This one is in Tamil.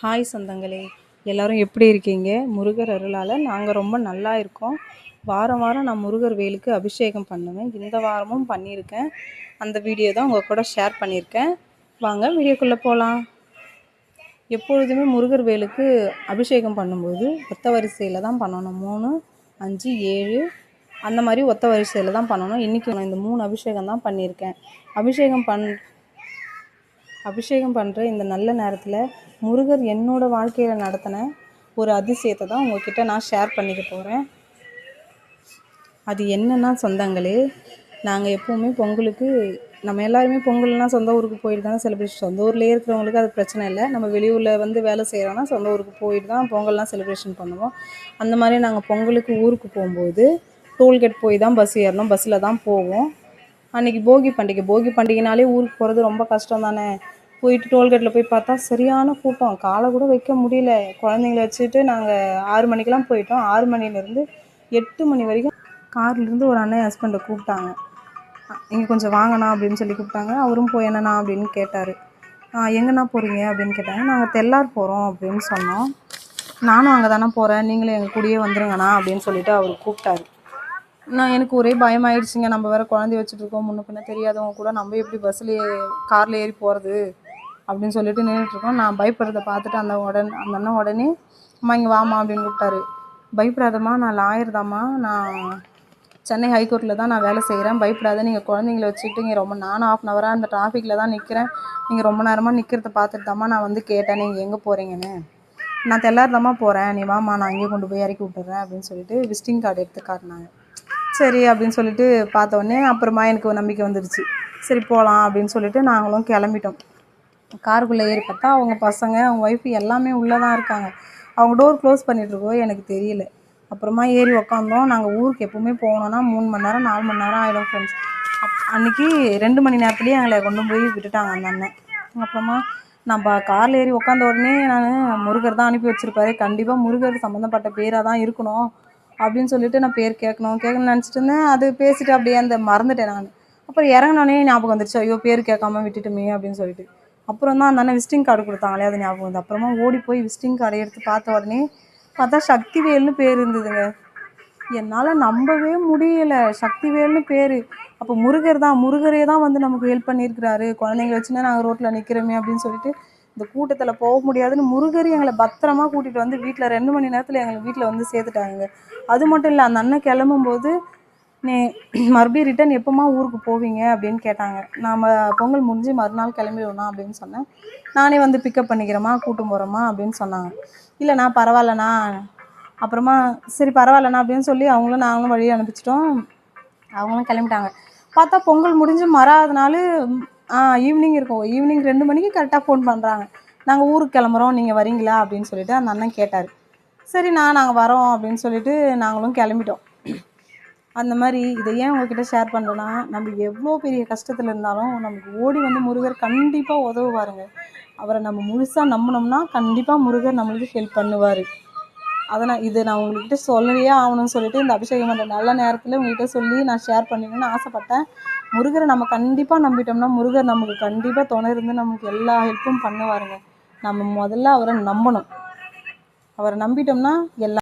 ஹாய் சொந்தங்களே, எல்லோரும் எப்படி இருக்கீங்க? முருகர் அருளால் நாங்கள் ரொம்ப நல்லா இருக்கோம். வாரம் வாரம் நான் முருகர் வேலுக்கு அபிஷேகம் பண்ணுவேன். இந்த வாரமும் பண்ணியிருக்கேன். அந்த வீடியோ தான் உங்கள் கூட ஷேர் பண்ணியிருக்கேன். வாங்க வீடியோக்குள்ளே போகலாம். எப்பொழுதுமே முருகர் வேலுக்கு அபிஷேகம் பண்ணும்போது ஒத்த வரிசையில் தான் பண்ணணும். 3, 5, 7 அந்த மாதிரி ஒத்த வரிசையில் தான் பண்ணணும். இன்றைக்கி நான் இந்த 3 அபிஷேகம் தான் பண்ணியிருக்கேன். அபிஷேகம் பண்ணுற இந்த நல்ல நேரத்தில் முருகர் என்னோடய வாழ்க்கையில் நடத்தின ஒரு அதிசயத்தை தான் உங்கள்கிட்ட நான் ஷேர் பண்ணிக்க போகிறேன். அது என்னன்னா சொந்தங்களே, நாங்கள் எப்போவுமே பொங்கலுக்கு நம்ம எல்லாருமே பொங்கல்னால் சொந்த ஊருக்கு போயிட்டு தானே செலிப்ரேஷன். சொந்த ஊர்லேயே இருக்கிறவங்களுக்கு அது பிரச்சனை இல்லை. நம்ம வெளியூரில் வேலை செய்கிறோன்னா சொந்த ஊருக்கு போயிட்டு தான் பொங்கல்லாம் செலிப்ரேஷன் பண்ணுவோம். அந்த மாதிரி நாங்கள் பொங்கலுக்கு ஊருக்கு போகும்போது டோல்கேட் போய் தான் பஸ் ஏறணும். பஸ்ஸில் தான் போவோம். அன்றைக்கி போகி பண்டிகைனாலே ஊருக்கு போகிறது ரொம்ப கஷ்டம் தானே. போயிட்டு டோல்கேட்டில் போய் பார்த்தா சரியான கூட்டம், காலை கூட வைக்க முடியல. குழந்தைங்கள வச்சுட்டு நாங்கள் 6 மணிக்கெலாம் போயிட்டோம். 6 மணிலேருந்து 8 மணி வரைக்கும் கார்லேருந்து ஒரு அண்ணன் ஹஸ்பண்டை கூப்பிட்டாங்க. இங்கே கொஞ்சம் வாங்கண்ணா அப்படின்னு சொல்லி கூப்பிட்டாங்க. அவரும் போய் என்னண்ணா அப்படின்னு கேட்டார். எங்கண்ணா போகிறீங்க அப்படின்னு கேட்டாங்க. நாங்கள் தெல்லார் போகிறோம் அப்படின்னு சொன்னோம். நானும் அங்கே தானே போகிறேன், நீங்களும் எங்கள் கூடயே வந்துருங்கண்ணா அப்படின்னு சொல்லிவிட்டு அவர் கூப்பிட்டாரு. எனக்கு ஒரே பயமாயிடுச்சுங்க. நம்ம வேறு குழந்தைய வச்சுட்ருக்கோம், முன்ன பின்ன தெரியாதவங்க கூட நம்ம எப்படி பஸ்ஸில் காரில் ஏறி போகிறது அப்படின்னு சொல்லிட்டு நின்றுட்டுருக்கோம். நான் பயப்படுறத பார்த்துட்டு அந்த அண்ணன் உடனே அம்மா இங்கே வாமா அப்படின்னு கூப்பிட்டாரு. பயப்படாதம்மா, நான் லாயர் தாம்மா, நான் சென்னை ஹைகோர்ட்டில் தான் நான் வேலை செய்கிறேன், பயப்படாத, நீங்கள் குழந்தைங்கள வச்சுக்கிட்டு இங்கே நானும் 1/2 ஹவராக அந்த டிராஃபிக்கில் தான் நிற்கிறேன், நீங்கள் ரொம்ப நேரமாக நிற்கிறத பார்த்துட்டு தாம்மா நான் வந்து கேட்டேன் நீங்கள் எங்கே போகிறீங்கன்னு. நான் தெல்லார் தாம்மா போகிறேன், நீ வாமா நான் அங்கேயே கொண்டு போய் இறக்கி விட்டுறேன் அப்படின்னு சொல்லிட்டு விசிட்டிங் கார்டு எடுத்து காட்டினாங்க. சரி அப்படின்னு சொல்லிட்டு பார்த்தோன்னே அப்புறமா எனக்கு ஒரு நம்பிக்கை வந்துடுச்சு. சரி போகலாம் அப்படின்னு சொல்லிட்டு நாங்களும் கிளம்பிட்டோம். காருக்குள்ளே ஏறி பார்த்தா அவங்க பசங்க, அவங்க ஒய்ஃபு எல்லாமே உள்ளே தான் இருக்காங்க. அவங்க டோர் க்ளோஸ் பண்ணிகிட்ருக்கோ எனக்கு தெரியல. அப்புறமா ஏறி உக்காந்தோம். நாங்கள் ஊருக்கு எப்போவுமே போகணுன்னா 3 மணி நேரம் 4 மணி நேரம் ஆகிடும் ஃப்ரெண்ட்ஸ். அன்றைக்கி 2 மணி நேரத்துலேயே எங்களை கொண்டு போய் விட்டுட்டாங்க அந்த அண்ணன். அப்புறமா நம்ம காரில் ஏறி உட்காந்த உடனே நான் முருகர் தான் அனுப்பி வச்சுருப்பாரு, கண்டிப்பாக முருகர் சம்மந்தப்பட்ட பேராக தான் இருக்கணும் அப்படின்னு சொல்லிட்டு நான் பேர் கேட்கணும்னு நினச்சிட்டு இருந்தேன். அது பேசிட்டு அப்படியே அந்த மறந்துட்டேன் நான். அப்புறம் இறங்கினோடனே ஞாபகம் வந்துடுச்சு, ஐயோ பேர் கேட்காம விட்டுட்டுமே அப்படின்னு சொல்லிட்டு. அப்புறம் தான் அந்த அண்ணன் விசிட்டிங் கார்டு கொடுத்தாங்களே அது ஞாபகம் வந்து. அப்புறமா ஓடி போய் விசிட்டிங் கார்டை எடுத்து பார்த்த உடனே பார்த்தா சக்திவேல்னு பேர் இருந்ததுங்க. என்னால் நம்பவே முடியலை, சக்திவேல்னு பேர். அப்போ முருகரே தான் வந்து நமக்கு ஹெல்ப் பண்ணியிருக்கிறாரு. குழந்தைங்க வச்சுன்னா நாங்கள் ரோட்டில் நிற்கிறோமே அப்படின்னு சொல்லிட்டு இந்த கூட்டத்தில் போக முடியாதுன்னு முருகர் எங்களை பத்திரமா கூட்டிகிட்டு வந்து வீட்டில் 2 மணி நேரத்தில் எங்களை வீட்டில் வந்து சேர்த்துட்டாங்க. அது மட்டும் இல்லை, அந்த அண்ணன் கிளம்பும்போது மறுபடியும் ரிட்டன் எப்போம்மா ஊருக்கு போவீங்க அப்படின்னு கேட்டாங்க. நாம் பொங்கல் முடிஞ்சு மறுநாள் கிளம்பிடுவோண்ணா அப்படின்னு சொன்னேன். நானே வந்து பிக்கப் பண்ணிக்கிறேம்மா, கூட்டும் போகிறேம்மா அப்படின்னு சொன்னாங்க. இல்லைண்ணா பரவாயில்லண்ணா. அப்புறமா சரி பரவாயில்லண்ணா அப்படின்னு சொல்லி நாங்களும் வழி அனுப்பிச்சிட்டோம். அவங்களும் கிளம்பிட்டாங்க. பார்த்தா பொங்கல் முடிஞ்சு மறாவது நாள் ஈவினிங் இருக்கும். ஈவினிங் 2 மணிக்கு கரெக்டாக ஃபோன் பண்ணுறாங்க. நாங்கள் ஊருக்கு கிளம்புறோம், நீங்கள் வரீங்களா அப்படின்னு சொல்லிட்டு அந்த அண்ணன் கேட்டார். சரிண்ணா நாங்கள் வரோம் அப்படின்னு சொல்லிட்டு நாங்களும் கிளம்பிட்டோம். அந்த மாதிரி இதை ஏன் உங்ககிட்ட ஷேர் பண்ணுறேன்னா, நம்ம எவ்வளோ பெரிய கஷ்டத்தில் இருந்தாலும் நமக்கு ஓடி வந்து முருகர் கண்டிப்பாக உதவுவாருங்க. அவரை நம்ம முழுசாக நம்பினோம்னா கண்டிப்பாக முருகர் நம்மளுக்கு ஹெல்ப் பண்ணுவார். அதனால் இதை நான் உங்கள்கிட்ட சொல்லவே ஆகணும்னு சொல்லிட்டு இந்த அபிஷேகம் பண்ணுற நல்ல நேரத்தில் உங்கள்கிட்ட சொல்லி நான் ஷேர் பண்ணிக்கணும்னு ஆசைப்பட்டேன். முருகரை நம்ம கண்டிப்பாக நம்பிட்டோம்னா முருகர் நமக்கு கண்டிப்பாக துணை இருந்து நமக்கு எல்லா ஹெல்ப்பும் பண்ணுவாருங்க. நம்ம முதல்ல அவரை நம்பணும். அவரை நம்பிட்டோம்னா எல்லா